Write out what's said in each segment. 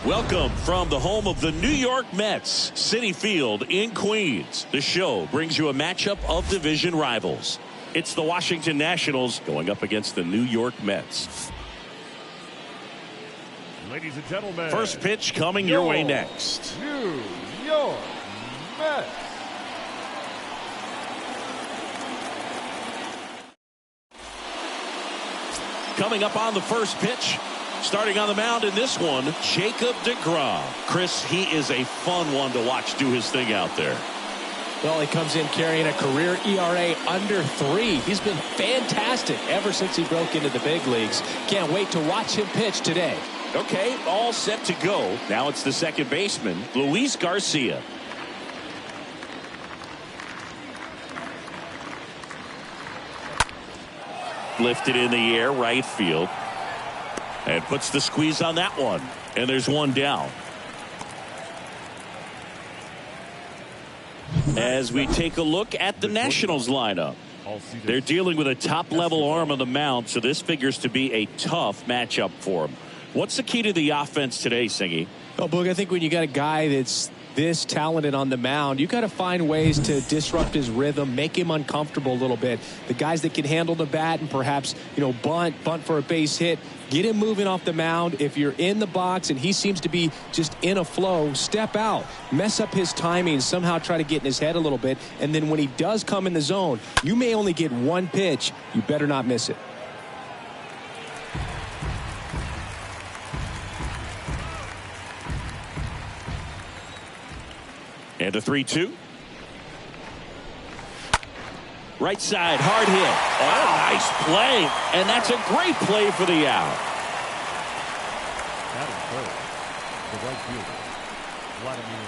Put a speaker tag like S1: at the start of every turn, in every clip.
S1: Welcome from the home of the New York Mets, Citi Field in Queens. The show brings you a matchup of division rivals. It's the Washington Nationals going up against the New York Mets.
S2: Ladies and gentlemen,
S1: first pitch coming your way next.
S2: New York Mets.
S1: Coming up on the first pitch, starting on the mound in this one, Jacob deGrom. Chris, he is a fun one to watch do his thing out there.
S3: Well, he comes in carrying a career ERA under 3. He's been fantastic ever since he broke into the big leagues. Can't wait to watch him pitch today.
S1: Okay, all set to go. Now it's the second baseman, Luis Garcia. Lifted in the air, right field. And puts the squeeze on that one. And there's one down. As we take a look at the Nationals lineup, they're dealing with a top-level arm on the mound, so this figures to be a tough matchup for them. What's the key to the offense today, Singy?
S3: Oh, Boog, I think when you got a guy that's this talented on the mound, you got to find ways to disrupt his rhythm, make him uncomfortable a little bit. The guys that can handle the bat and perhaps, bunt for a base hit, get him moving off the mound. If you're in the box and he seems to be just in a flow, step out, mess up his timing, somehow try to get in his head a little bit. And then when he does come in the zone, you may only get one pitch. You better not miss it.
S1: And a 3-2. Right side, hard hit. Oh, nice play. And that's a great play for the out.
S2: That is third. The right fielder, Vladimir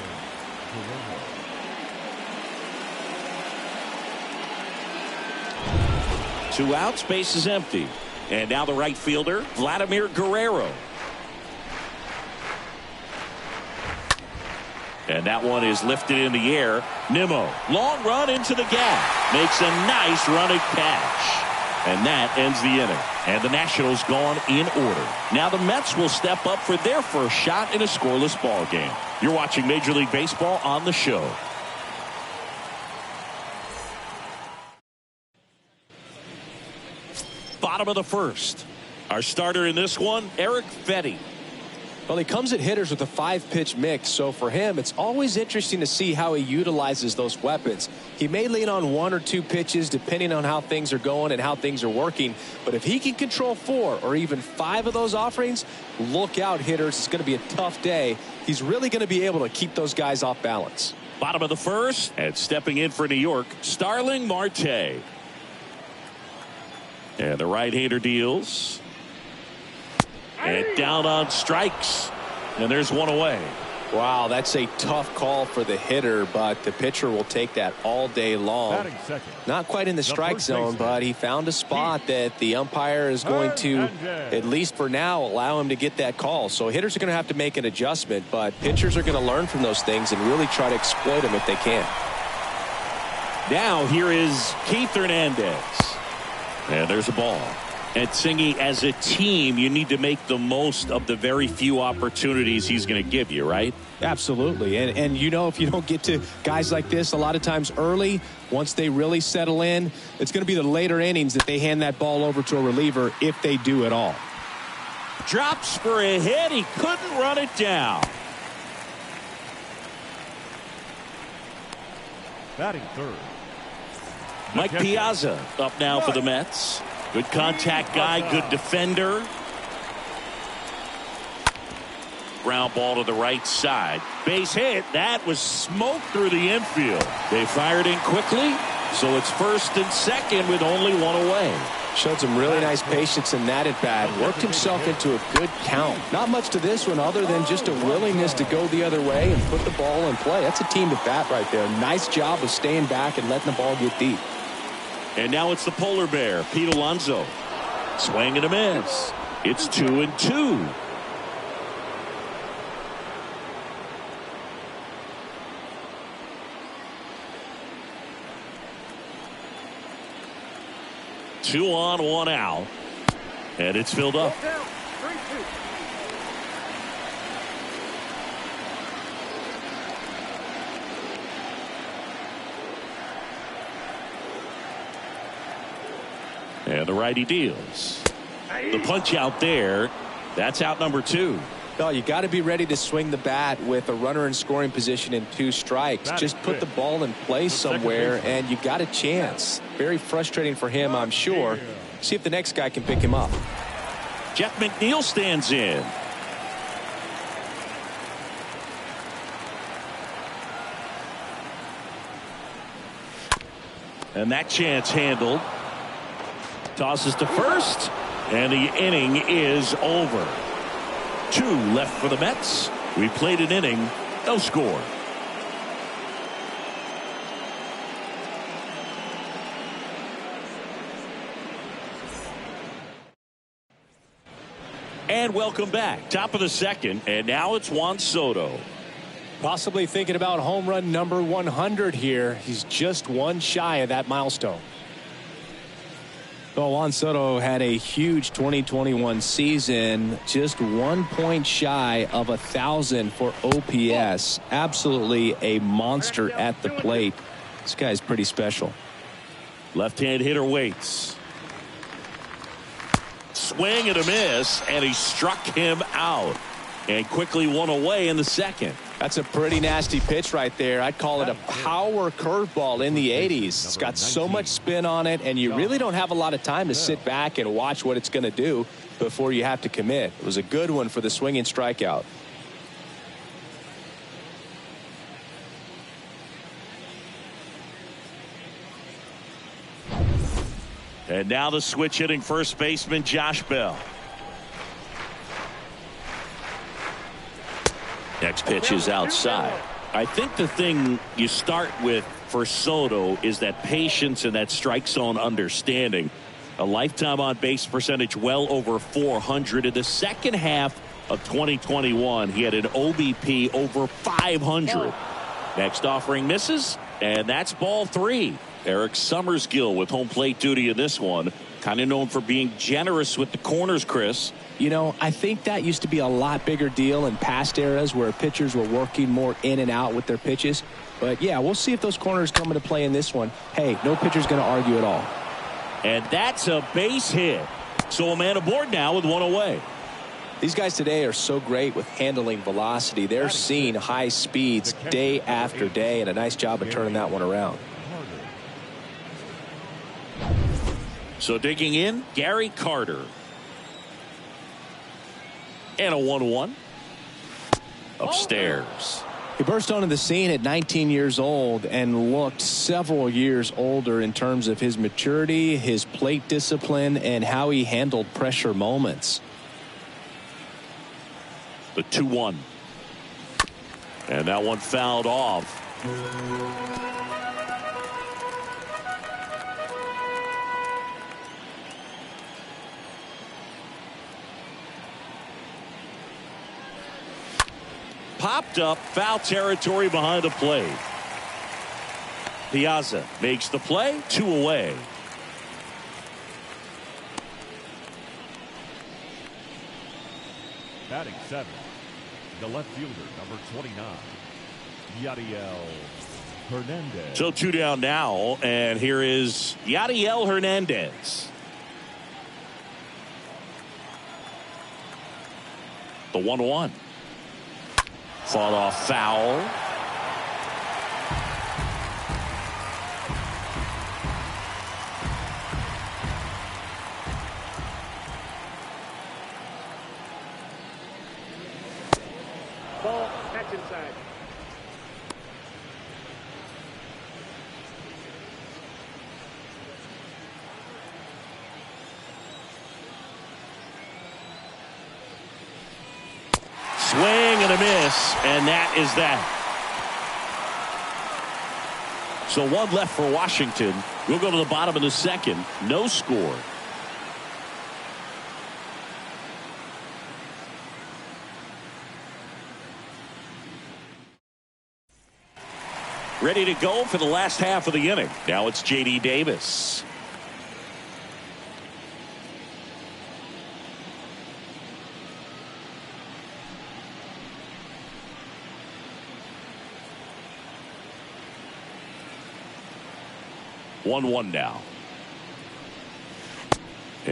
S2: Guerrero.
S1: 2 outs, base is empty. And now the right fielder, Vladimir Guerrero. And that one is lifted in the air. Nimmo, long run into the gap. Makes a nice running catch. And that ends the inning. And the Nationals gone in order. Now the Mets will step up for their first shot in a scoreless ball game. You're watching Major League Baseball on the show. Bottom of the first. Our starter in this one, Eric Fetty.
S3: Well, he comes at hitters with a 5-pitch mix, so for him, it's always interesting to see how he utilizes those weapons. He may lean on 1 or 2 pitches depending on how things are going and how things are working, but if he can control 4 or even 5 of those offerings, look out, hitters. It's going to be a tough day. He's really going to be able to keep those guys off balance.
S1: Bottom of the first, and stepping in for New York, Starling Marte. And the right-hander deals. And down on strikes. And there's one away.
S3: Wow, that's a tough call for the hitter, but the pitcher will take that all day long. Not quite in the strike zone, but he found a spot that the umpire is going to, at least for now, allow him to get that call. So hitters are going to have to make an adjustment, but pitchers are going to learn from those things and really try to exploit them if they can.
S1: Now here is Keith Hernandez. And there's a ball. And Singy, as a team, you need to make the most of the very few opportunities he's going to give you, right?
S3: Absolutely. And if you don't get to guys like this a lot of times early, once they really settle in, it's going to be the later innings that they hand that ball over to a reliever if they do at all.
S1: Drops for a hit. He couldn't run it down.
S2: Batting third,
S1: Mike Piazza up now for the Mets. Good contact guy, good defender. Ground ball to the right side. Base hit. That was smoked through the infield. They fired in quickly, so it's first and second with only one away.
S3: Showed some really nice patience in that at bat. Worked himself into a good count. Not much to this one other than just a willingness to go the other way and put the ball in play. That's a team at bat right there. Nice job of staying back and letting the ball get deep.
S1: And now it's the polar bear, Pete Alonso. Swing and a miss. It's 2-2. Two on, one out. And it's filled up. And the righty deals. The punch out there. That's out number 2.
S3: No, you got to be ready to swing the bat with a runner in scoring position and 2 strikes. Just put the ball in place somewhere and you got a chance. Very frustrating for him, I'm sure. See if the next guy can pick him up.
S1: Jeff McNeil stands in. And that chance handled. Tosses to first. And the inning is over. 2 left for the Mets. We played an inning. No score. And welcome back. Top of the second. And now it's Juan Soto.
S3: Possibly thinking about home run number 100 here. He's just one shy of that milestone. Well, Juan Soto had a huge 2021 season, just 1 point shy of 1,000 for OPS. Absolutely a monster at the plate. This guy's pretty special.
S1: Left-hand hitter waits. Swing and a miss, and he struck him out. And quickly one away in the second.
S3: That's a pretty nasty pitch right there. I'd call it a power curveball in the 80s. It's got so much spin on it, and you really don't have a lot of time to sit back and watch what it's going to do before you have to commit. It was a good one for the swinging strikeout.
S1: And now the switch hitting first baseman Josh Bell. Next pitch is outside. I think the thing you start with for Soto is that patience and that strike zone understanding. A lifetime on base percentage well over 400. In the second half of 2021, he had an OBP over 500. Next offering misses, and that's ball 3. Eric Summersgill with home plate duty in this one. Kind of known for being generous with the corners, Chris.
S3: You know, I think that used to be a lot bigger deal in past eras where pitchers were working more in and out with their pitches. But, yeah, we'll see if those corners come into play in this one. Hey, no pitcher's going to argue at all.
S1: And that's a base hit. So a man aboard now with 1 away.
S3: These guys today are so great with handling velocity. They're seeing high speeds day after day, and a nice job of turning that one around.
S1: So digging in, Gary Carter. And a 1-1. Upstairs.
S3: He burst onto the scene at 19 years old and looked several years older in terms of his maturity, his plate discipline, and how he handled pressure moments.
S1: The 2-1. And that one fouled off. Popped up, foul territory behind the plate. Piazza makes the play, 2 away.
S2: Batting 7, the left fielder, number 29, Yadiel Hernandez.
S1: So 2 down now, and here is Yadiel Hernandez. The 1-1. Fought off foul.
S4: Ball, catch inside.
S1: Swing and a miss, and that is that. So 1 left for Washington. We'll go to the bottom of the second. No score. Ready to go for the last half of the inning. Now it's J.D. Davis. One now.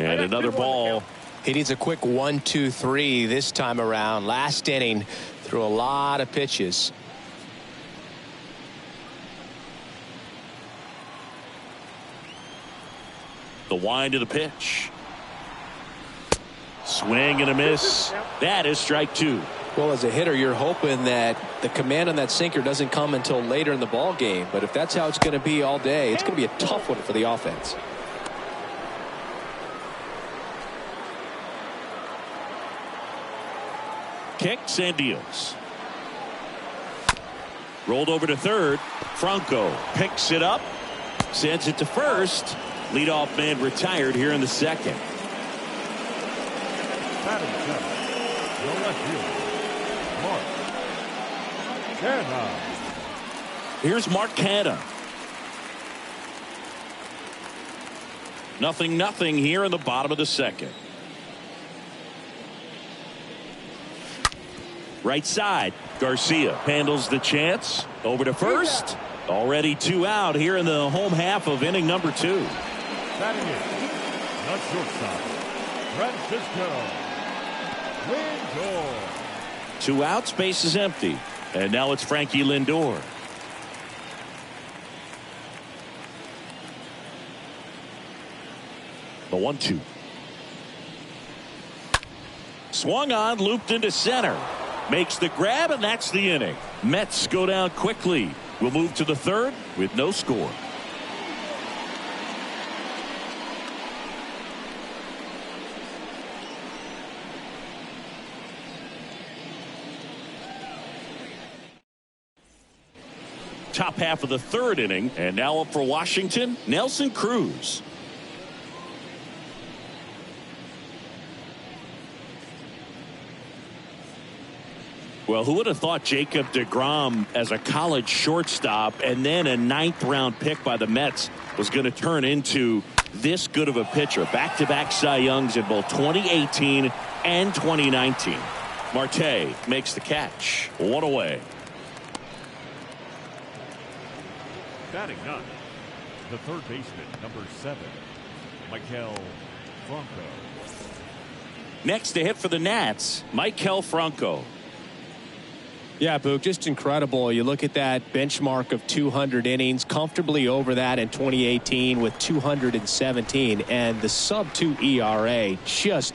S1: And another ball.
S3: He needs a quick 1-2-3 this time around. Last inning, threw a lot of pitches.
S1: The wind of the pitch. Swing and a miss. That is strike two.
S3: Well, as a hitter, you're hoping that the command on that sinker doesn't come until later in the ball game. But if that's how it's going to be all day, it's going to be a tough one for the offense.
S1: Kicks and deals. Rolled over to third. Franco picks it up. Sends it to first. Leadoff man retired here in the second.
S2: Batting seventh, the left fielder, Mark Canha.
S1: Here's Mark Canha. 0-0 here in the bottom of the second. Right side. Garcia handles the chance. Over to first. Already 2 out here in the home half of inning number 2.
S2: Batting in, the shortstop, Francisco Lindor.
S1: 2 out, space is empty. And now it's Frankie Lindor. The 1-2. Swung on, looped into center. Makes the grab, and that's the inning. Mets go down quickly. We'll move to the third with no score. Top half of the third inning, and now up for Washington, Nelson Cruz. Well, who would have thought Jacob deGrom as a college shortstop and then a 9th-round pick by the Mets was going to turn into this good of a pitcher? Back-to-back Cy Youngs in both 2018 and 2019. Marte makes the catch. 1 away.
S2: Batting ninth, the third baseman, number 7, Maikel Franco.
S1: Next to hit for the Nats, Maikel Franco.
S3: Yeah, Boog, just incredible. You look at that benchmark of 200 innings, comfortably over that in 2018 with 217, and the sub-2 ERA just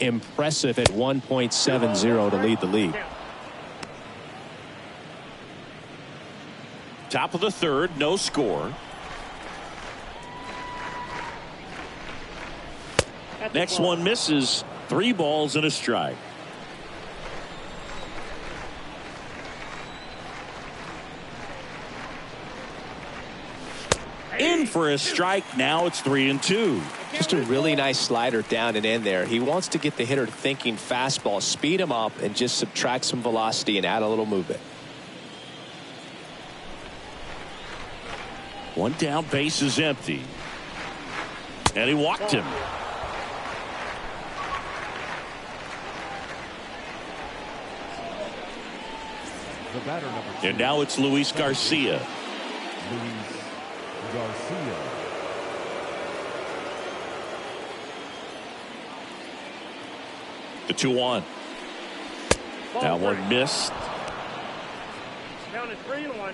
S3: impressive at 1.70 to lead the league.
S1: Top of the third, no score. Next one misses. 3 balls and a strike. In for a strike. Now it's 3-2.
S3: Just a really nice slider down and in there. He wants to get the hitter thinking fastball, speed him up, and just subtract some velocity and add a little movement.
S1: One down, base is empty. And he walked him.
S2: The batter, number 2.
S1: And now it's Luis Garcia.
S2: Luis Garcia.
S1: The 2-1. That one missed.
S4: Down to 3-1.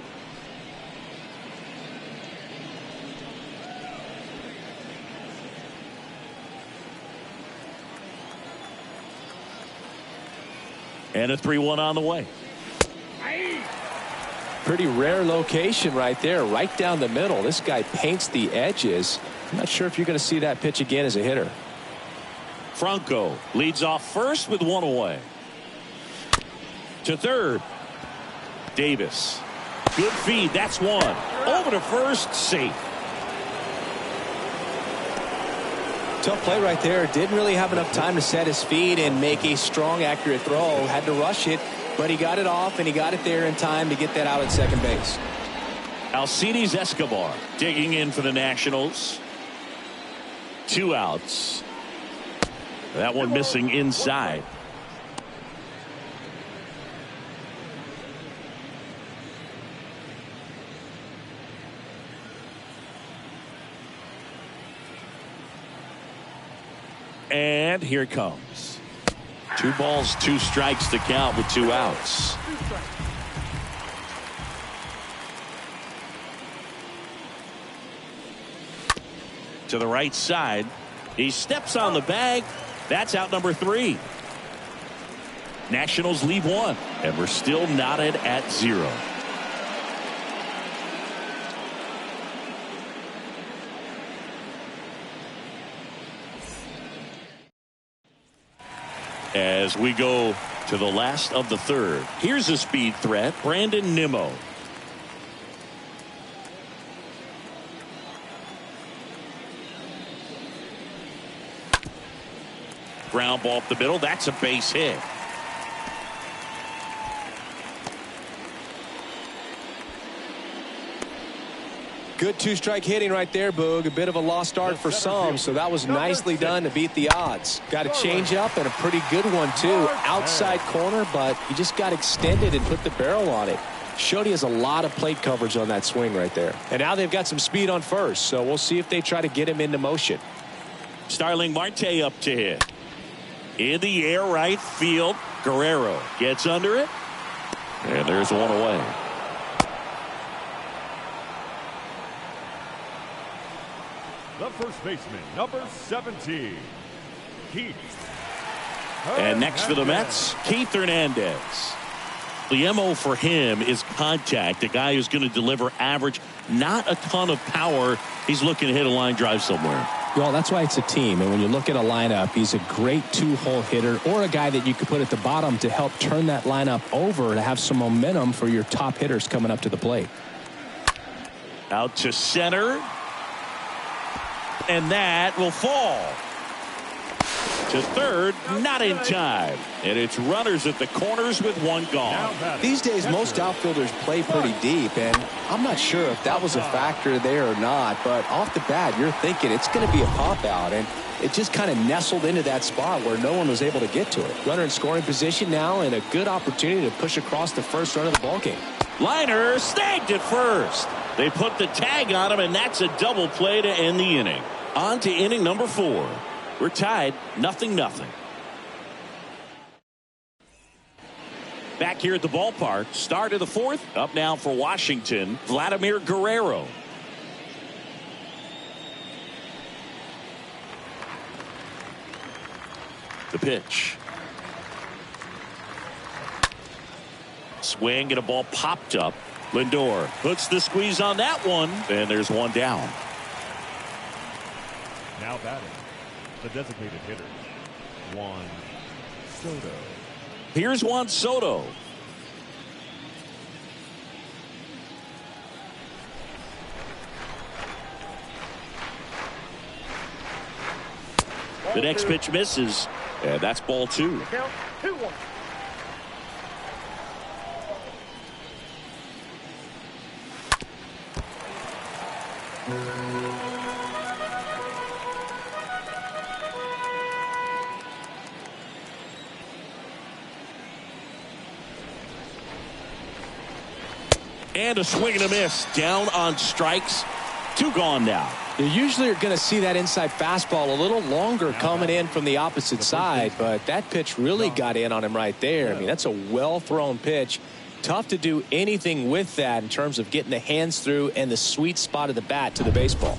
S1: And a 3-1 on the way.
S3: Pretty rare location right there, right down the middle. This guy paints the edges. I'm not sure if you're going to see that pitch again as a hitter.
S1: Franco leads off first with 1 away. To third. Davis. Good feed. That's 1. Over to first. Safe.
S3: Tough play right there. Didn't really have enough time to set his feet and make a strong, accurate throw. Had to rush it, but he got it off, and he got it there in time to get that out at second base.
S1: Alcides Escobar digging in for the Nationals. 2 outs. That one missing inside. And here it comes. 2 balls, 2 strikes to count with 2 outs. To the right side. He steps on the bag. That's out number 3. Nationals leave 1, and we're still knotted at 0. As we go to the last of the 3rd, here's a speed threat, Brandon Nimmo. Ground ball up the middle. That's a base hit.
S3: Good 2-strike hitting right there, Boog. A bit of a lost art for some, so that was nicely done to beat the odds. Got a change-up and a pretty good one, too. Outside corner, but he just got extended and put the barrel on it. Showed he has a lot of plate coverage on that swing right there. And now they've got some speed on first, so we'll see if they try to get him into motion.
S1: Starling Marte up to hit. In the air, right field. Guerrero gets under it. And there's one away.
S2: The first baseman, number 17, Keith.
S1: And next for the Mets, Keith Hernandez. The MO for him is contact. A guy who's going to deliver average, not a ton of power. He's looking to hit a line drive somewhere.
S3: Well, that's why it's a team. And when you look at a lineup, he's a great 2-hole hitter or a guy that you could put at the bottom to help turn that lineup over to have some momentum for your top hitters coming up to the plate.
S1: Out to center. And that will fall. To third, not in time. And it's runners at the corners with 1 gone.
S3: These days, most outfielders play pretty deep, and I'm not sure if that was a factor there or not, but off the bat, you're thinking it's going to be a pop-out, and it just kind of nestled into that spot where no one was able to get to it. Runner in scoring position now, and a good opportunity to push across the first run of the ballgame.
S1: Liner snagged at first. They put the tag on him, and that's a double play to end the inning. On to inning number 4. We're tied 0-0. Back here at the ballpark, start of the 4th. Up now for Washington, Vladimir Guerrero. The pitch. Swing and a ball popped up. Lindor puts the squeeze on that one, and there's 1 down.
S2: Now batting, the designated hitter, Juan Soto.
S1: Here's Juan Soto. The next pitch misses, and that's ball 2.
S4: Count 2-1.
S1: And a swing and a miss. Down on strikes. 2 gone now.
S3: You usually are going to see that inside fastball a little longer coming in from the opposite side, but that pitch really got in on him right there. I mean, that's a well-thrown pitch. Tough to do anything with that in terms of getting the hands through and the sweet spot of the bat to the baseball.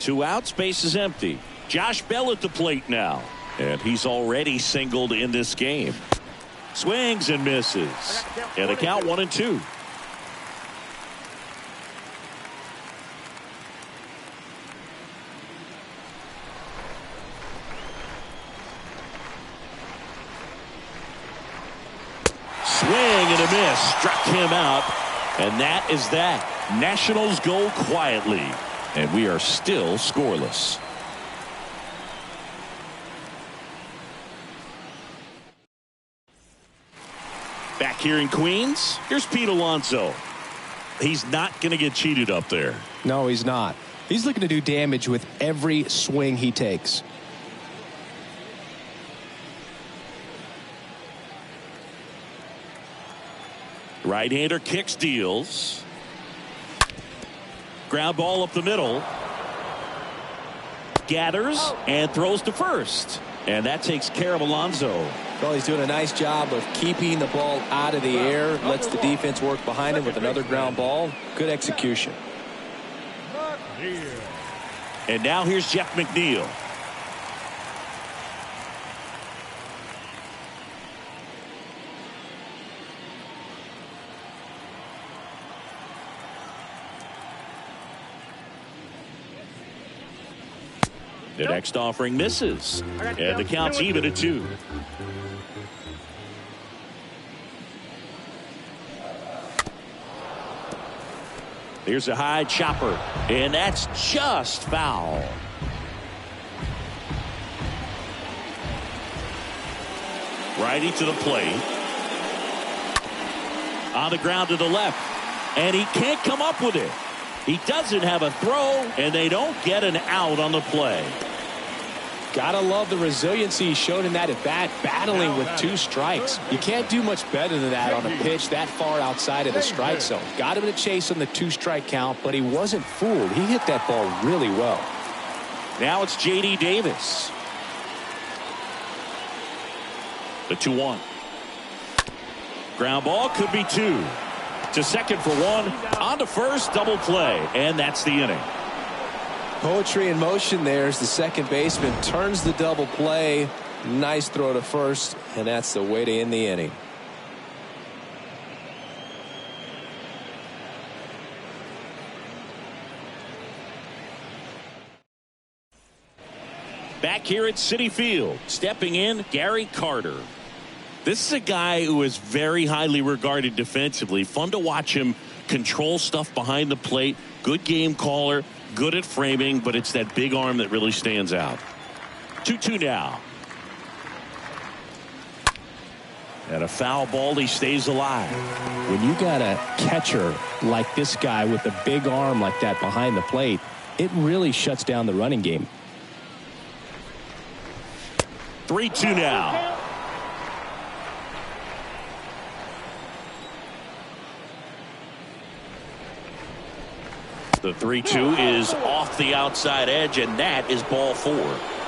S1: 2 outs, base is empty. Josh Bell at the plate now. And he's already singled in this game. Swings and misses. And the count 1-2. Swing and a miss. Struck him out. And that is that. Nationals go quietly. And we are still scoreless. Back here in Queens, here's Pete Alonso. He's not going to get cheated up there.
S3: No, he's not. He's looking to do damage with every swing he takes.
S1: Right-hander kicks, deals. Ground ball up the middle. Gathers and throws to first. And that takes care of Alonso.
S3: Well, he's doing a nice job of keeping the ball out of the air. Lets the defense work behind him with another ground ball. Good execution.
S1: And now here's Jeff McNeil. The next offering misses. And the count's even at 2. Here's a high chopper. And that's just foul. Righty to the plate. On the ground to the left. And he can't come up with it. He doesn't have a throw, and they don't get an out on the play.
S3: Gotta love the resiliency he showed in that at bat, battling with 2 strikes. You can't do much better than that on a pitch that far outside of the strike zone. Got him in a chase on the 2-strike count, but he wasn't fooled. He hit that ball really well.
S1: Now it's J.D. Davis. The 2-1. Ground ball could be 2. To second for 1. On to first, double play. And that's the inning.
S3: Poetry in motion there as the second baseman turns the double play. Nice throw to first, and that's the way to end the inning.
S1: Back here at Citi Field, stepping in, Gary Carter. This is a guy who is very highly regarded defensively. Fun to watch him control stuff behind the plate. Good game caller, good at framing, but it's that big arm that really stands out. 2-2 now. And a foul ball, he stays alive.
S3: When you got a catcher like this guy with a big arm like that behind the plate, it really shuts down the running game.
S1: 3-2 now. The 3-2 is off the outside edge, and that is ball 4.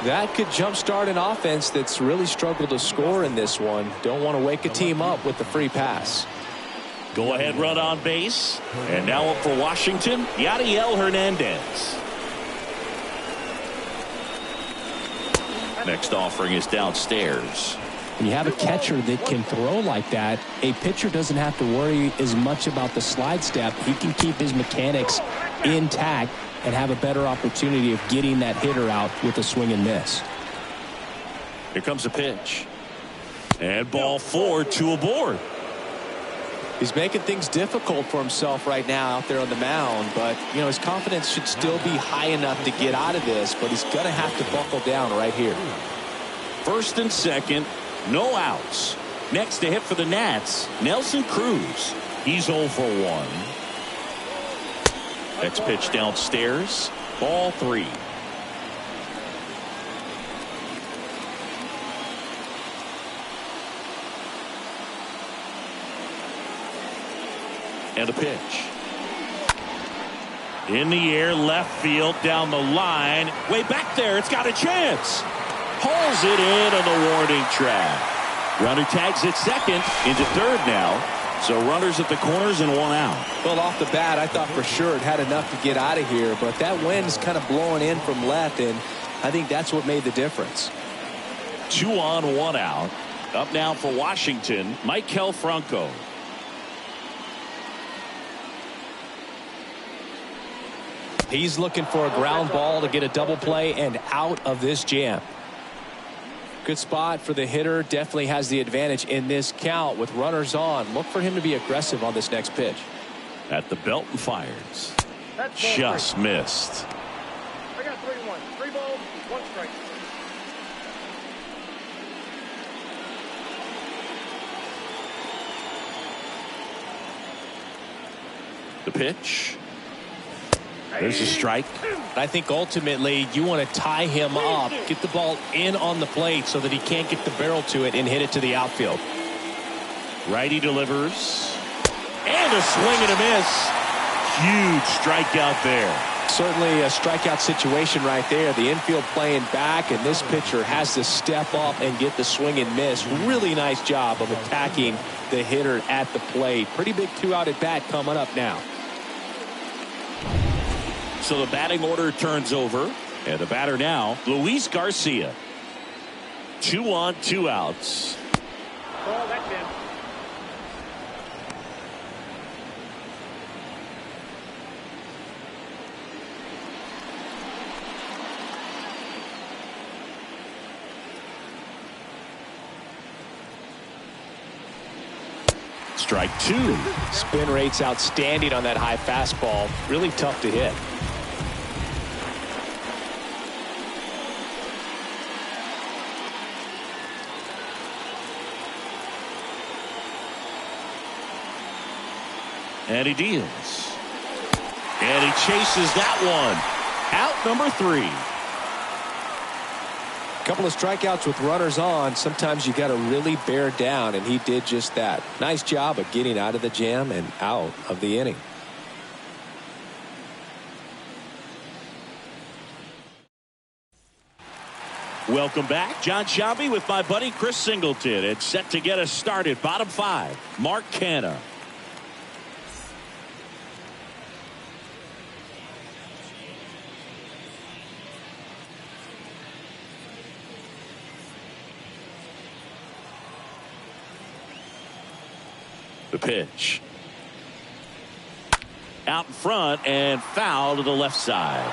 S3: That could jumpstart an offense that's really struggled to score in this one. Don't want to wake a team up with the free pass.
S1: Go ahead run on base. And now up for Washington, Yadiel Hernandez. Next offering is downstairs.
S3: When you have a catcher that can throw like that, a pitcher doesn't have to worry as much about the slide step. He can keep his mechanics intact and have a better opportunity of getting that hitter out with a swing and miss.
S1: Here comes a pitch. And ball 4, 2 aboard.
S3: He's making things difficult for himself right now out there on the mound, but you know his confidence should still be high enough to get out of this, but he's going to have to buckle down right here.
S1: First and second, no outs. Next to hit for the Nats, Nelson Cruz. He's 0 for 1. Next pitch downstairs, ball 3. And a pitch. In the air, left field, down the line. Way back there, it's got a chance. Pulls it in on the warning track. Runner tags at second, into third now. So runners at the corners and 1 out.
S3: Well, off the bat, I thought for sure it had enough to get out of here, but that wind's kind of blowing in from left, and I think that's what made the difference.
S1: 2 on, 1 out. Up now for Washington, Maikel Franco.
S3: He's looking for a ground ball to get a double play and out of this jam. Good spot for the hitter. Definitely has the advantage in this count with runners on. Look for him to be aggressive on this next pitch.
S1: At the belt and fires. Just missed.
S4: I got 3-1. 3 balls, 1 strike.
S1: The pitch. There's a strike.
S3: I think ultimately you want to tie him up, get the ball in on the plate so that he can't get the barrel to it and hit it to the outfield.
S1: Righty delivers. And a swing and a miss. Huge strikeout there.
S3: Certainly a strikeout situation right there. The infield playing back, and this pitcher has to step up and get the swing and miss. Really nice job of attacking the hitter at the plate. Pretty big 2-out at bat coming up now.
S1: So the batting order turns over, and the batter now, Luis Garcia. 2 on, 2 outs.
S4: Ball, that's in.
S1: Strike 2.
S3: Spin rate's outstanding on that high fastball. Really tough to hit.
S1: And he deals. And he chases that one. Out number 3.
S3: Couple of strikeouts with runners on. Sometimes you got to really bear down, and he did just that. Nice job of getting out of the jam and out of the inning.
S1: Welcome back. John Shelby with my buddy Chris Singleton. It's set to get us started. Bottom 5. Mark Canha. The pitch. Out in front and foul to the left side.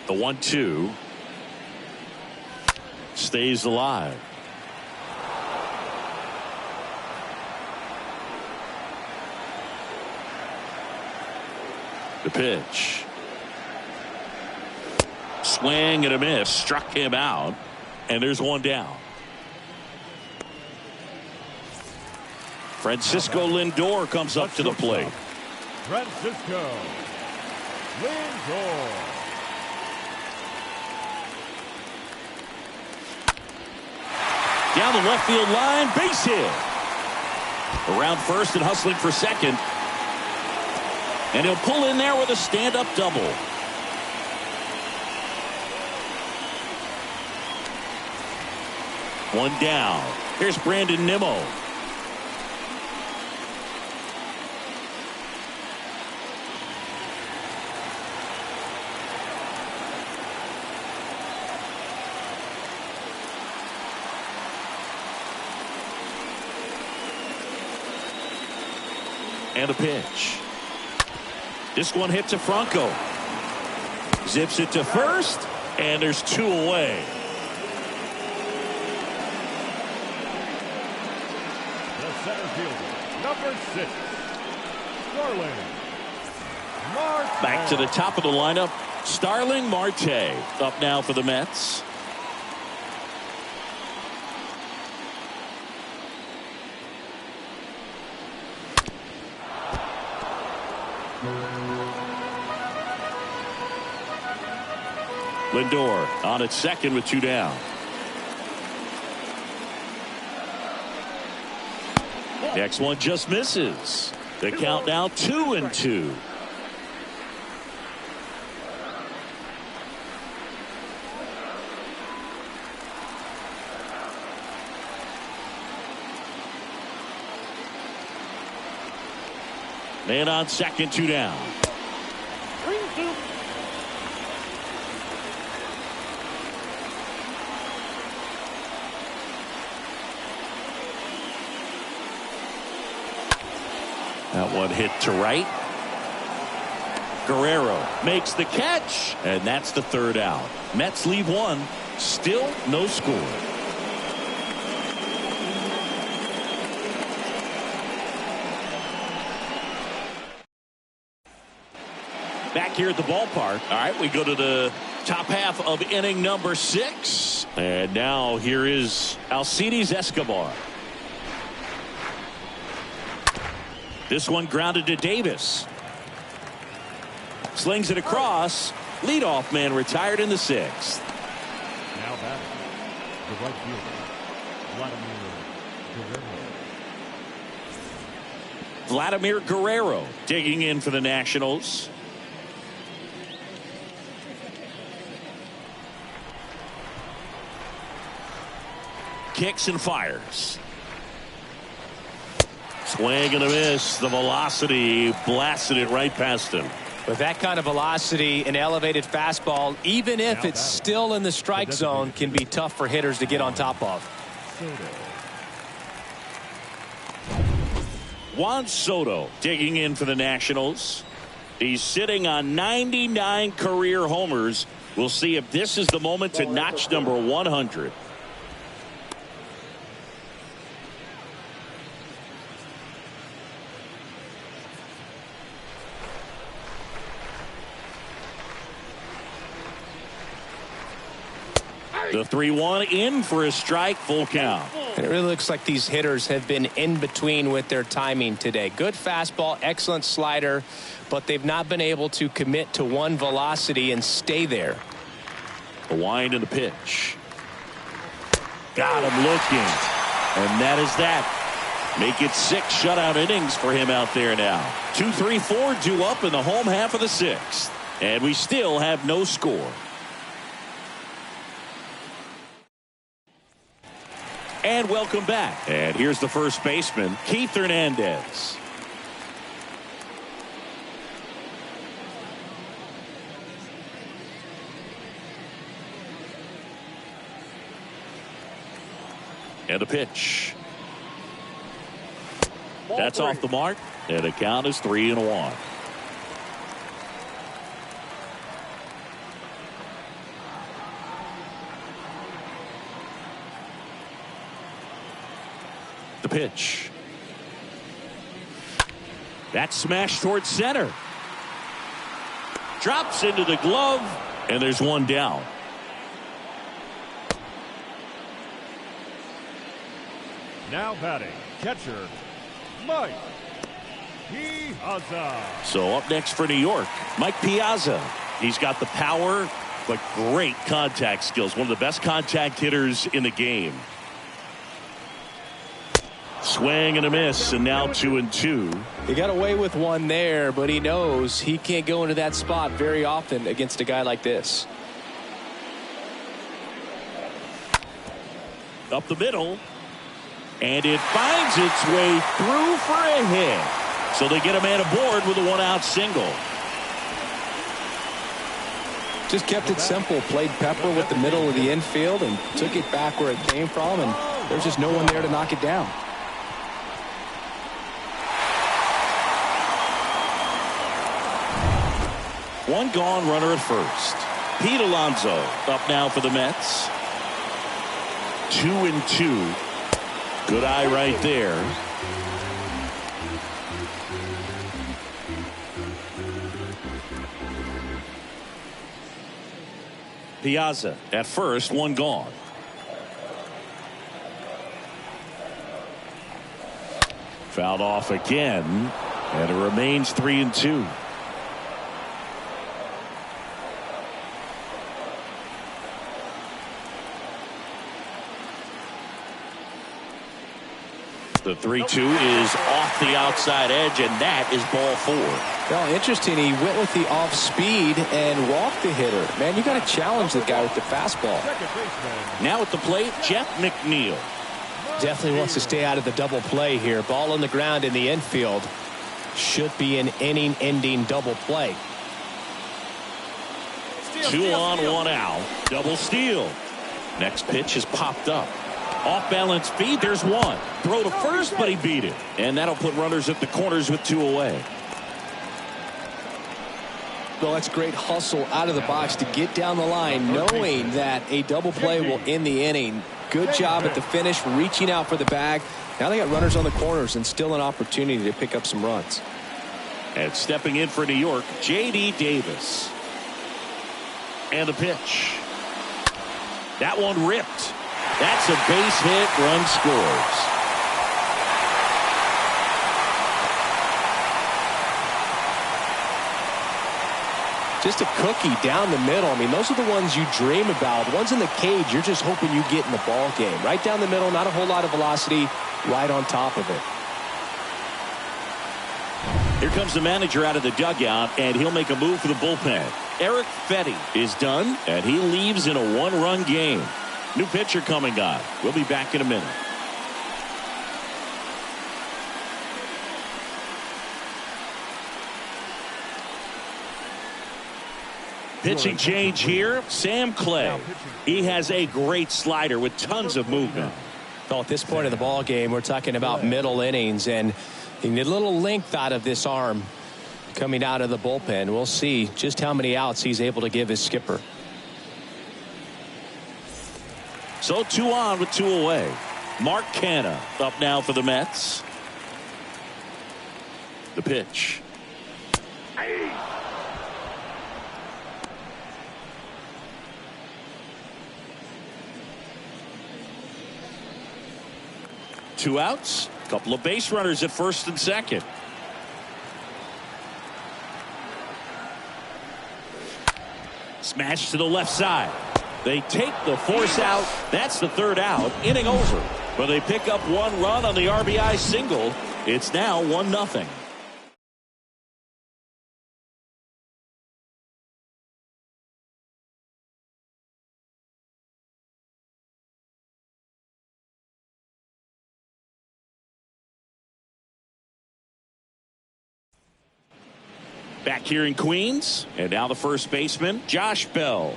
S1: The 1-2 stays alive. The pitch. Swing and a miss. Struck him out. And there's one down. Francisco Lindor comes up to the plate.
S2: Francisco Lindor.
S1: Down the left field line. Base hit. Around first and hustling for second. And he'll pull in there with a stand-up double. One down. Here's Brandon Nimmo. And a pitch. This one hit to Franco. Zips it to first, and there's 2 away.
S2: Center fielder, number 6, Starling Marte.
S1: Back to the top of the lineup, Starling Marte up now for the Mets. Lindor on at second with 2 down. Next one just misses. The count now 2-2. Man on second, 2 down.
S4: 3-2.
S1: That one hit to right. Guerrero makes the catch, and that's the 3rd out. Mets leave 1. Still no score. Back here at the ballpark. All right, we go to the top half of inning number 6. And now here is Alcides Escobar. This one grounded to Davis. Slings it across. Leadoff man retired in the 6th.
S2: Now batting, the right fielder, Vladimir Guerrero.
S1: Vladimir Guerrero digging in for the Nationals. Kicks and fires. Swing and a miss. The velocity blasted it right past him.
S3: With that kind of velocity, an elevated fastball, even if it's still in the strike zone, can be tough for hitters to get on top of.
S1: Juan Soto digging in for the Nationals. He's sitting on 99 career homers. We'll see if this is the moment to notch number 100. The 3-1 in for a strike, full count.
S3: And it really looks like these hitters have been in between with their timing today. Good fastball, excellent slider, but they've not been able to commit to one velocity and stay there.
S1: A wind and a pitch. Got him looking. And that is that. Make it 6 shutout innings for him out there now. 2, 3, 4 due up in the home half of the 6th. And we still have no score. And welcome back. And here's the first baseman, Keith Hernandez. And a pitch. That's off the mark. And the count is 3-1. The pitch. That's smashed towards center. Drops into the glove, and there's one down.
S2: Now batting, catcher, Mike Piazza.
S1: So up next for New York, Mike Piazza. He's got the power, but great contact skills. One of the best contact hitters in the game. Swing and a miss, and now 2-2.
S3: He got away with one there, but he knows he can't go into that spot very often against a guy like this.
S1: Up the middle, and it finds its way through for a hit. So they get a man aboard with a 1-out single.
S3: Just kept it simple, played pepper with the middle of the infield and took it back where it came from, and there's just no one there to knock it down.
S1: One gone, runner at first. Pete Alonso up now for the Mets. 2-2. Good eye right there. Piazza at first, one gone. Fouled off again, and it remains 3-2. The 3-2 is off the outside edge, and that is ball 4.
S3: Well, interesting. He went with the off speed and walked the hitter. Man, you got to challenge the guy with the fastball.
S1: Now at the plate, Jeff McNeil.
S3: Definitely wants to stay out of the double play here. Ball on the ground in the infield. Should be an inning-ending double play.
S1: 2 on, 1 out. Double steal. Next pitch is popped up. Off balance feed, there's one. Throw to first, but he beat it. And that'll put runners at the corners with 2 away.
S3: Well, that's great hustle out of the box to get down the line, knowing that a double play will end the inning. Good job at the finish, reaching out for the bag. Now they got runners on the corners and still an opportunity to pick up some runs.
S1: And stepping in for New York, J.D. Davis. And the pitch. That one ripped. That's a base hit, run scores.
S3: Just a cookie down the middle. I mean, those are the ones you dream about. Ones in the cage, you're just hoping you get in the ball game. Right down the middle, not a whole lot of velocity, right on top of it.
S1: Here comes the manager out of the dugout, and he'll make a move for the bullpen. Eric Fetty is done, and he leaves in a one-run game. New pitcher coming on. We'll be back in a minute. Pitching change here. Sam Clay. He has a great slider with tons of movement.
S3: Well, at this point of the ball game, we're talking about middle innings, and you need a little length out of this arm coming out of the bullpen. We'll see just how many outs he's able to give his skipper.
S1: So 2 on with 2 away. Mark Canha up now for the Mets. The pitch. Two outs. Couple of base runners at first and second. Smash to the left side. They take the force out. That's the 3rd out. Inning over. But they pick up 1 run on the RBI single. It's now 1-0. Back here in Queens, and now the first baseman, Josh Bell.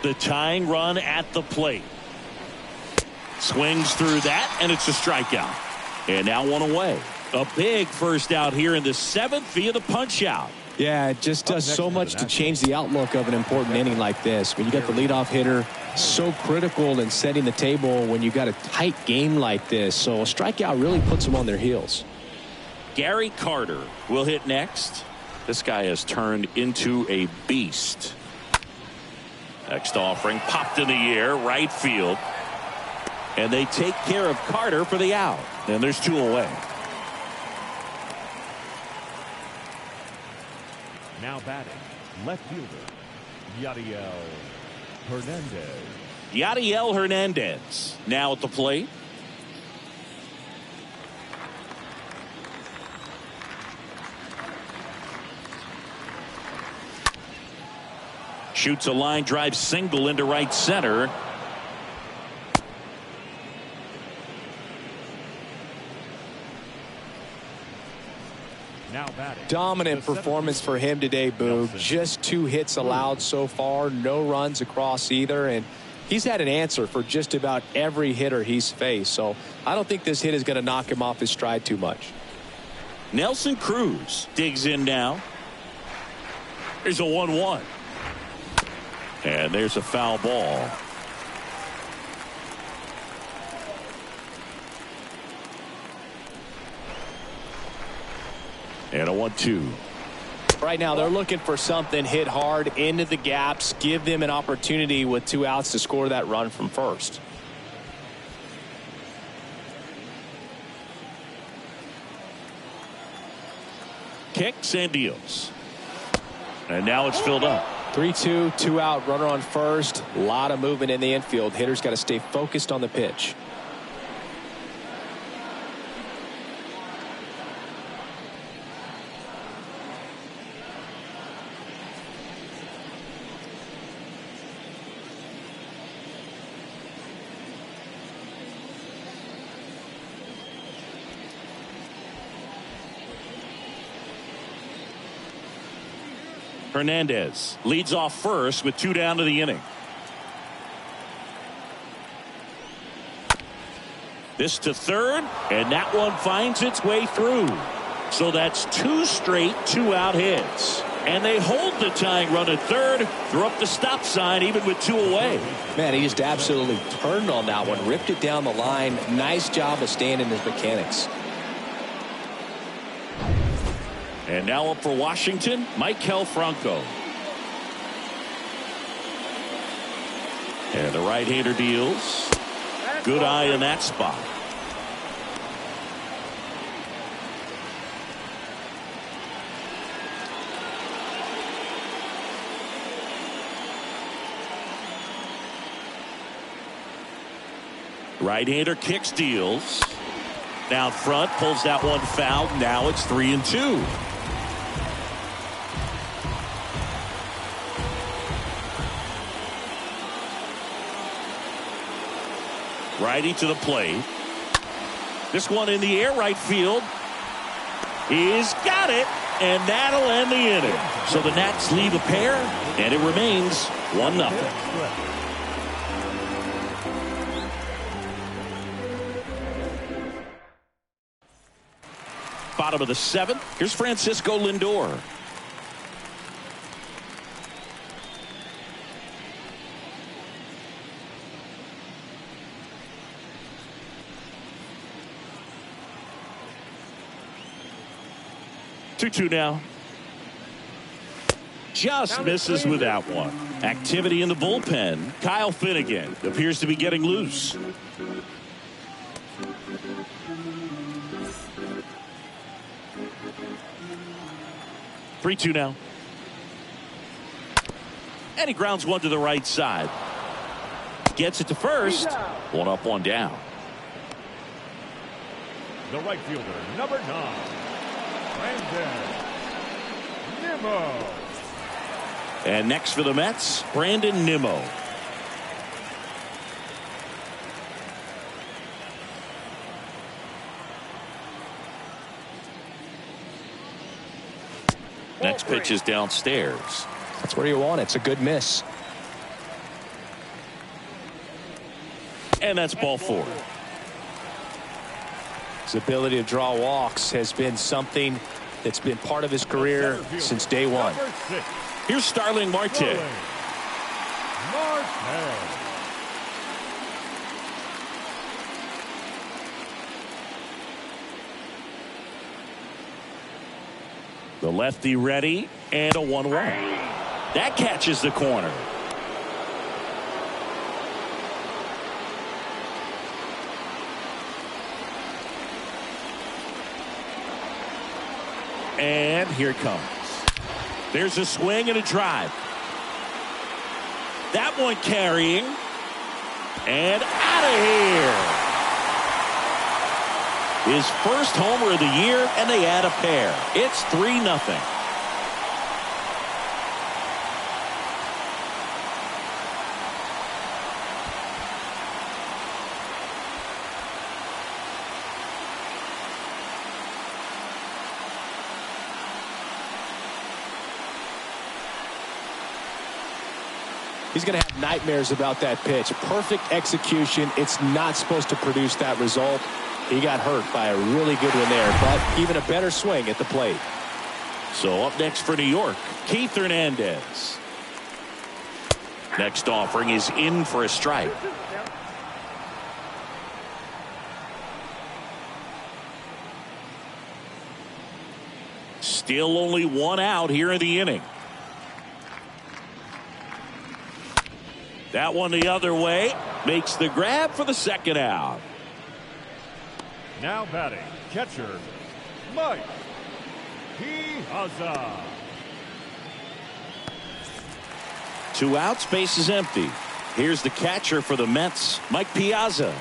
S1: The tying run at the plate. Swings through that, and it's a strikeout. And now 1 away. A big first out here in the 7th via the punch out.
S3: Yeah, it just does so much to change the outlook of an important inning like this. When you got the leadoff hitter, so critical in setting the table when you got a tight game like this. So a strikeout really puts them on their heels.
S1: Gary Carter will hit next. This guy has turned into a beast. Next offering popped in the air, right field. And they take care of Carter for the out. And there's 2 away.
S2: Now batting, left fielder, Yadiel Hernandez.
S1: Yadiel Hernandez now at the plate. Shoots a line drive single into right center.
S2: Now batting.
S3: Dominant performance for him today, Boog. Just 2 hits allowed so far, no runs across either, and he's had an answer for just about every hitter he's faced. So I don't think this hit is going to knock him off his stride too much.
S1: Nelson Cruz digs in now. There's a 1-1. And there's a foul ball. And a 1-2.
S3: Right now they're looking for something hit hard into the gaps, give them an opportunity with 2 outs to score that run from first.
S1: Kicks and deals. And now it's filled up.
S3: 3-2, 2 out, runner on first. A lot of movement in the infield. Hitter's got to stay focused on the pitch.
S1: Hernandez leads off first with 2 down to the inning. This to third, and that one finds its way through. So that's 2 straight 2-out hits. And they hold the tying run at third, throw up the stop sign even with 2 away.
S3: Man, he just absolutely turned on that one, ripped it down the line. Nice job of staying in his mechanics.
S1: And now up for Washington, Maikel Franco. And the right-hander deals. Good eye in that spot. Right-hander kicks, deals. Down front, pulls that one foul. Now it's 3-2. Righty to the plate. This one in the air, right field. He's got it, and that'll end the inning. So the Nats leave a pair, and it remains 1-0. Bottom of the 7th. Here's Francisco Lindor. Two now. Just misses with that one. Activity in the bullpen. Kyle Finnegan appears to be getting loose. Three-two now. And he grounds one to the right side. Gets it to first. One up, one down.
S2: The right fielder, number 9. Brandon Nimmo.
S1: And next for the Mets, Brandon Nimmo. Next pitch is downstairs.
S3: That's where you want it. It's a good miss.
S1: And that's ball 4.
S3: His ability to draw walks has been something that's been part of his career since day one.
S1: Here's Starling Marte. The lefty ready, and a 1-1. That catches the corner. And here it comes. There's a swing and a drive. That one carrying. And out of here. His first homer of the year, and they add a pair. It's 3-0.
S3: He's going to have nightmares about that pitch. Perfect execution. It's not supposed to produce that result. He got hurt by a really good one there, but even a better swing at the plate.
S1: So up next for New York, Keith Hernandez. Next offering is in for a strike. Still only one out here in the inning. That one the other way. Makes the grab for the second out.
S2: Now batting, catcher, Mike Piazza.
S1: 2 outs, base is empty. Here's the catcher for the Mets, Mike Piazza.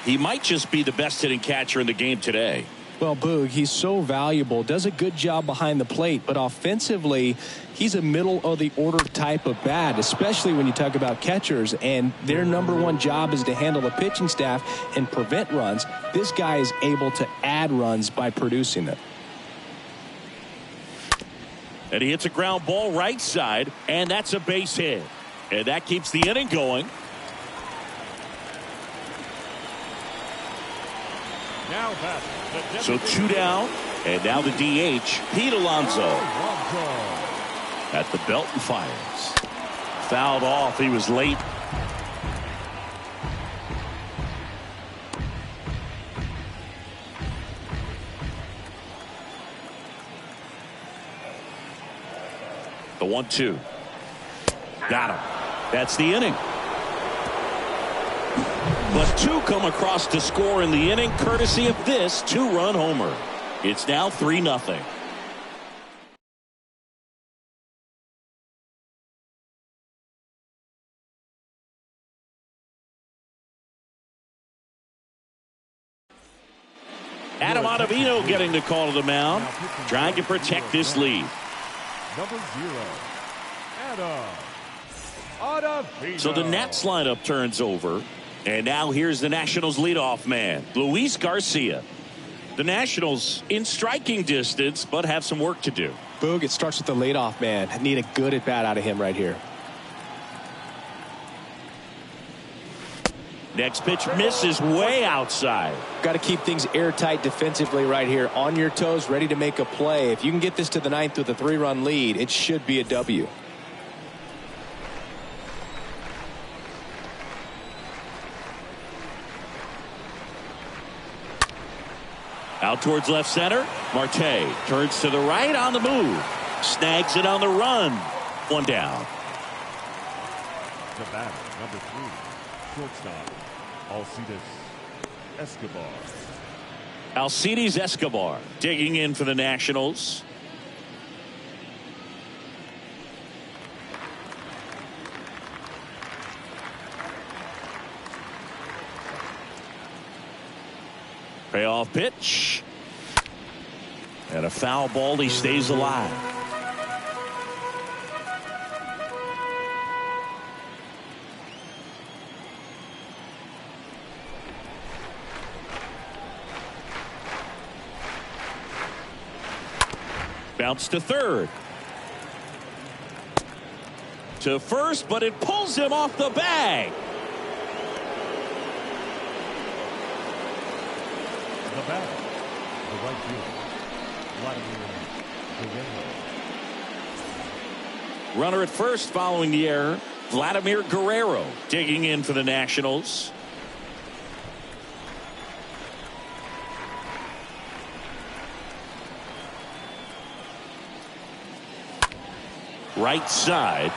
S1: He might just be the best hitting catcher in the game today.
S3: Well, Boog, he's so valuable, does a good job behind the plate, but offensively, he's a middle of the order type of bat, especially when you talk about catchers, and their number one job is to handle the pitching staff and prevent runs. This guy is able to add runs by producing them.
S1: And he hits a ground ball right side, and that's a base hit. And that keeps the inning going.
S2: Now batting.
S1: So 2 down, and now the DH, Pete Alonso. At the belt and fires. Fouled off. He was late. The 1-2. Got him. That's the inning. But 2 come across to score in the inning, courtesy of this 2-run homer. It's now 3-0. Adam Ottavino getting the call to the mound, trying to protect this lead.
S2: Number 0, Adam Ottavino.
S1: So the Nats lineup turns over, and now here's the Nationals leadoff man, Luis Garcia. The Nationals in striking distance, but have some work to do.
S3: Boog, it starts with the leadoff man. I need a good at bat out of him right here.
S1: Next pitch misses way outside.
S3: Got to keep things airtight defensively right here. On your toes, ready to make a play. If you can get this to the 9th with a 3-run lead, it should be a W.
S1: Out towards left center. Marte turns to the right on the move. Snags it on the run. 1 down.
S2: The batter, number 3, shortstop,
S1: Alcides Escobar digging in for the Nationals. Payoff pitch. And a foul ball. He stays alive. Bounce to third. To first, but it pulls him off the bag.
S2: The batter, the right fielder, Vladimir Guerrero.
S1: Runner at first following the error. Vladimir Guerrero digging in for the Nationals. Right side.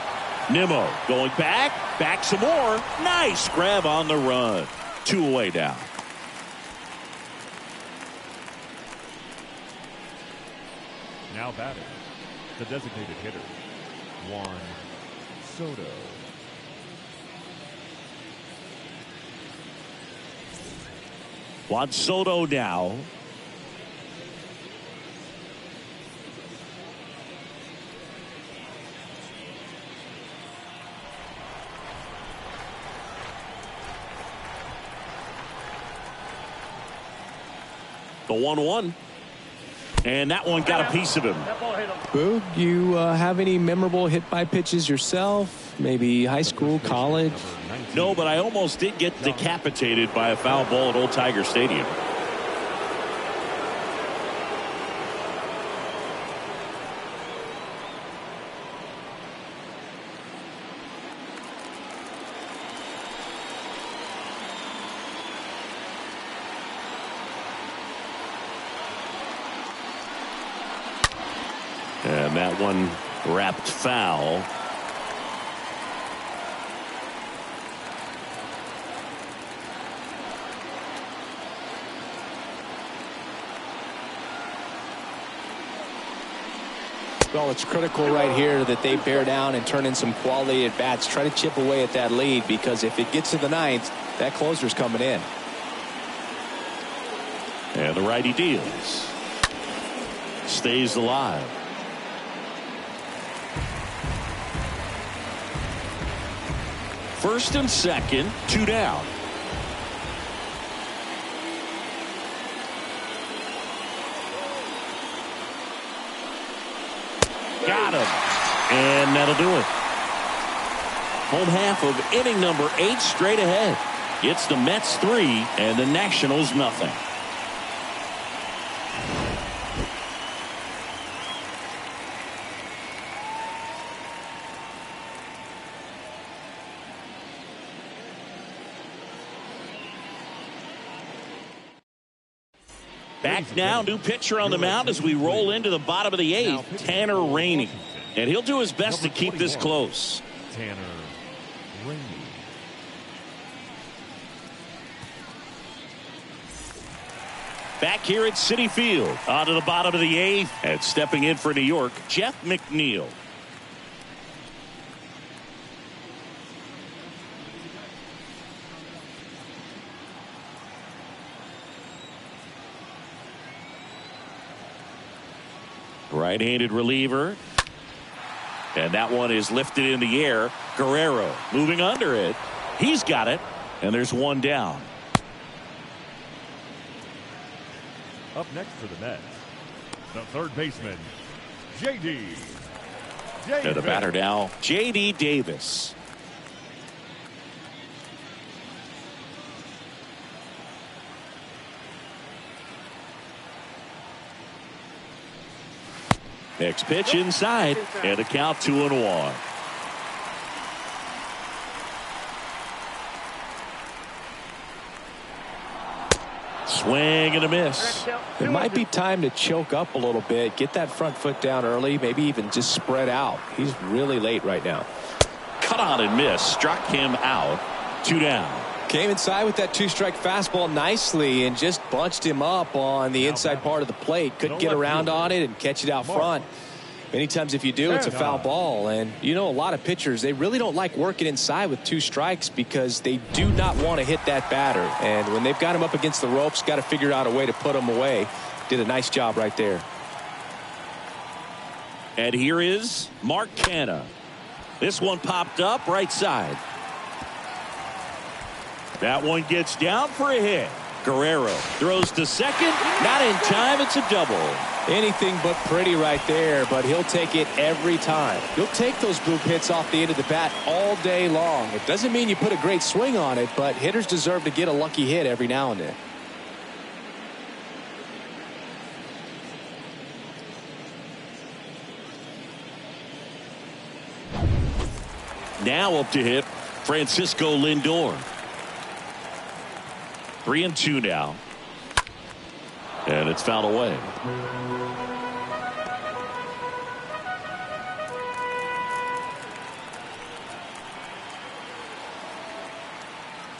S1: Nimmo going back some more. Nice grab on the run. 2 away down.
S2: Now batting, the designated hitter, Juan Soto.
S1: Juan Soto now. The 1-1. And that one got a piece of him.
S3: Boog, you have any memorable hit by pitches yourself? Maybe high school, college?
S1: No, but I almost did get decapitated by a foul ball at Old Tiger Stadium. And that one wrapped foul.
S3: Well, it's critical right here that they bear down and turn in some quality at bats. Try to chip away at that lead, because if it gets to the 9th, that closer's coming in.
S1: And the righty deals. Stays alive. First and second, 2 down. Got him. And that'll do it. Home half of inning number 8 straight ahead. It's the Mets 3 and the Nationals nothing. Back now, new pitcher on the mound as we roll into the bottom of the 8th, Tanner Rainey. And he'll do his best to keep this close.
S2: Tanner Rainey.
S1: Back here at Citi Field, on to the bottom of the 8th, and stepping in for New York, Jeff McNeil. Right-handed reliever. And that one is lifted in the air. Guerrero moving under it. He's got it. And there's one down.
S2: Up next for the Mets, the third baseman, J.D. Davis.
S1: And the batter now, J.D. Davis. Next pitch inside, and a count 2-1. Swing and a miss.
S3: It might be time to choke up a little bit, get that front foot down early, maybe even just spread out. He's really late right now.
S1: Cut on and miss, struck him out. 2 down.
S3: Came inside with that 2-strike fastball nicely and just bunched him up on the inside part of the plate. Couldn't get around on it and catch it out front. Many times if you do, it's a foul ball. And you know, a lot of pitchers, they really don't like working inside with 2 strikes because they do not want to hit that batter. And when they've got him up against the ropes, got to figure out a way to put him away. Did a nice job right there.
S1: And here is Mark Canha. This one popped up right side. That one gets down for a hit. Guerrero throws to second. Not in time. It's a double.
S3: Anything but pretty right there, but he'll take it every time. He'll take those boop hits off the end of the bat all day long. It doesn't mean you put a great swing on it, but hitters deserve to get a lucky hit every now and then.
S1: Now up to hit Francisco Lindor. 3-2 now. And it's fouled away.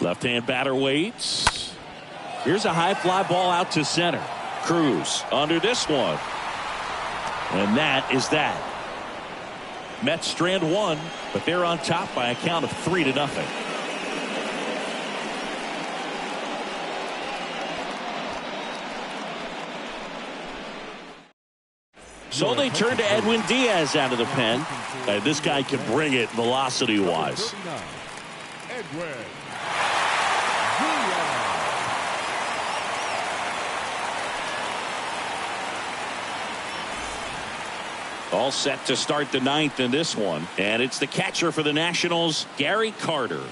S1: Left-hand batter waits. Here's a high fly ball out to center. Cruz under this one. And that is that. Mets strand 1, but they're on top by a count of 3-0. So they turn to Edwin Diaz out of the pen. And this guy can bring it velocity-wise.
S2: Edwin Diaz.
S1: All set to start the 9th in this one. And it's the catcher for the Nationals, Gary Carter.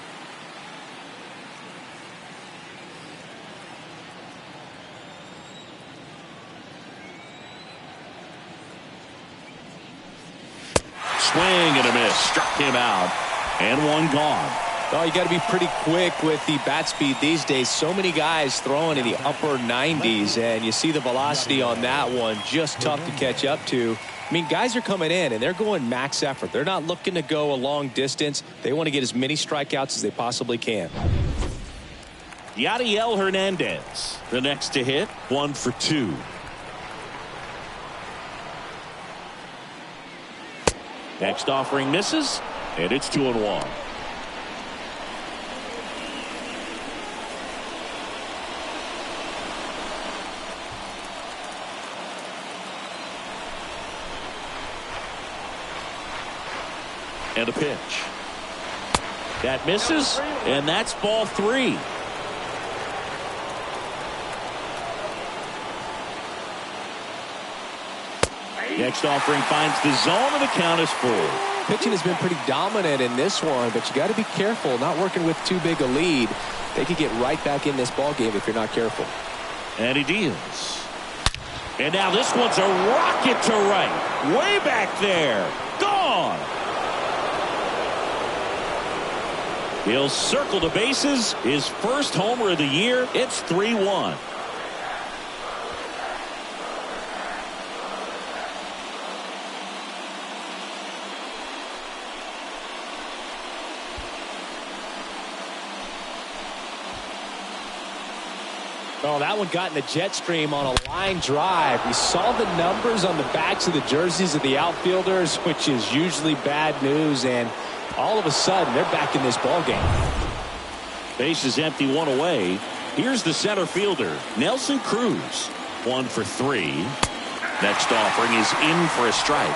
S1: Swing and a miss. Struck him out. And one gone.
S3: Oh, you got to be pretty quick with the bat speed these days. So many guys throwing in the upper 90s, and you see the velocity on that one. Just tough to catch up to. I mean, guys are coming in, and they're going max effort. They're not looking to go a long distance. They want to get as many strikeouts as they possibly can.
S1: Yadiel Hernandez, the next to hit, 1 for 2. Next offering misses, and it's 2-1. And a pitch. That misses, and that's ball 3. Next offering finds the zone, and the count is full.
S3: Pitching has been pretty dominant in this one, but you got to be careful. Not working with too big a lead. They could get right back in this ball game if you're not careful.
S1: And he deals. And now this one's a rocket to right. Way back there. Gone. He'll circle the bases. His first homer of the year. It's 3-1.
S3: Oh, that one got in the jet stream on a line drive. We saw the numbers on the backs of the jerseys of the outfielders, which is usually bad news, and all of a sudden they're back in this ball game.
S1: Base is empty, 1 away. Here's the center fielder, Nelson Cruz. 1 for 3. Next offering is in for a strike.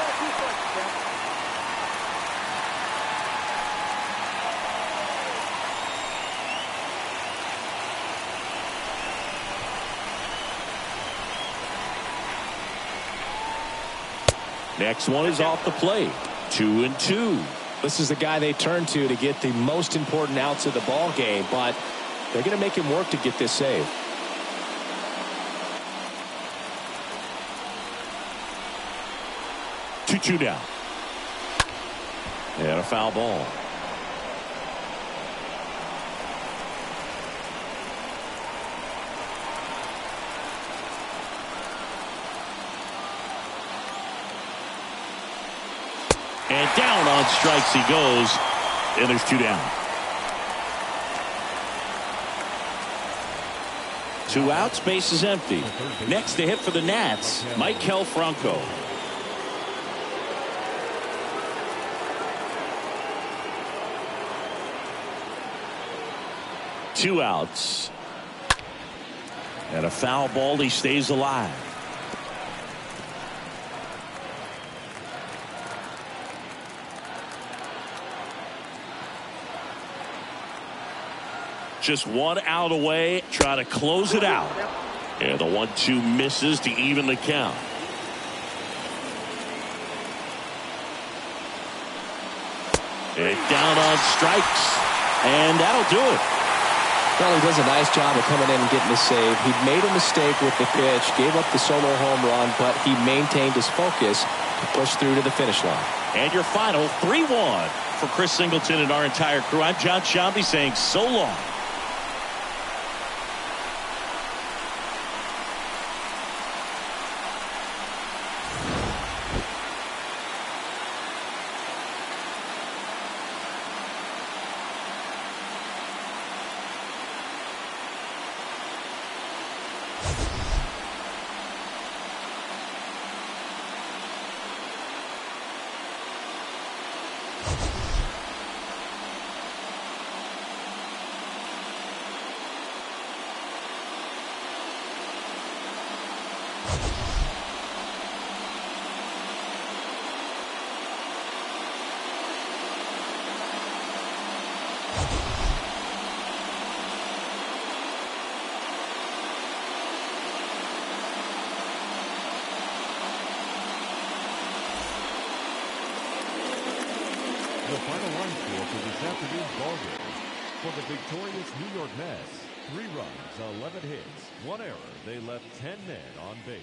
S1: Next one is off the plate. 2-2.
S3: This is the guy they turn to get the most important outs of the ball game, but they're going to make him work to get this save.
S1: Two down. And a foul ball. And down on strikes he goes. And there's 2 down. 2 outs, base is empty. Next to hit for the Nats, Maikel Franco. Two outs. And a foul ball. He stays alive. Just 1 out away. Try to close it out. And the 1-2 misses to even the count. And down on strikes. And that'll do it.
S3: Well, he does a nice job of coming in and getting the save. He made a mistake with the pitch, gave up the solo home run, but he maintained his focus to push through to the finish line.
S1: And your final 3-1 for Chris Singleton and our entire crew. I'm John Shambi saying so long.
S2: The final line score for this afternoon's ballgame. For the victorious New York Mets, 3 runs, 11 hits, 1 error. They left 10 men on base.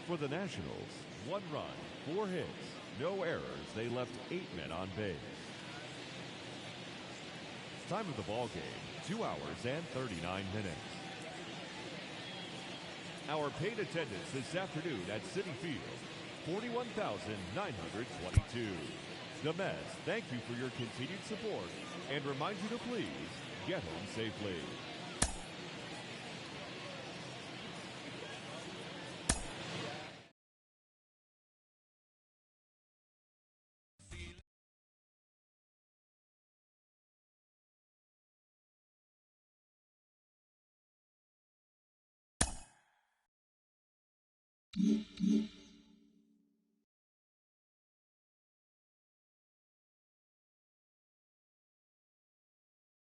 S2: For the Nationals, 1 run, 4 hits, no errors. They left 8 men on base. Time of the ballgame, 2 hours and 39 minutes. Our paid attendance this afternoon at Citi Field, 41,922. The Mets thank you for your continued support and remind you to please get home safely.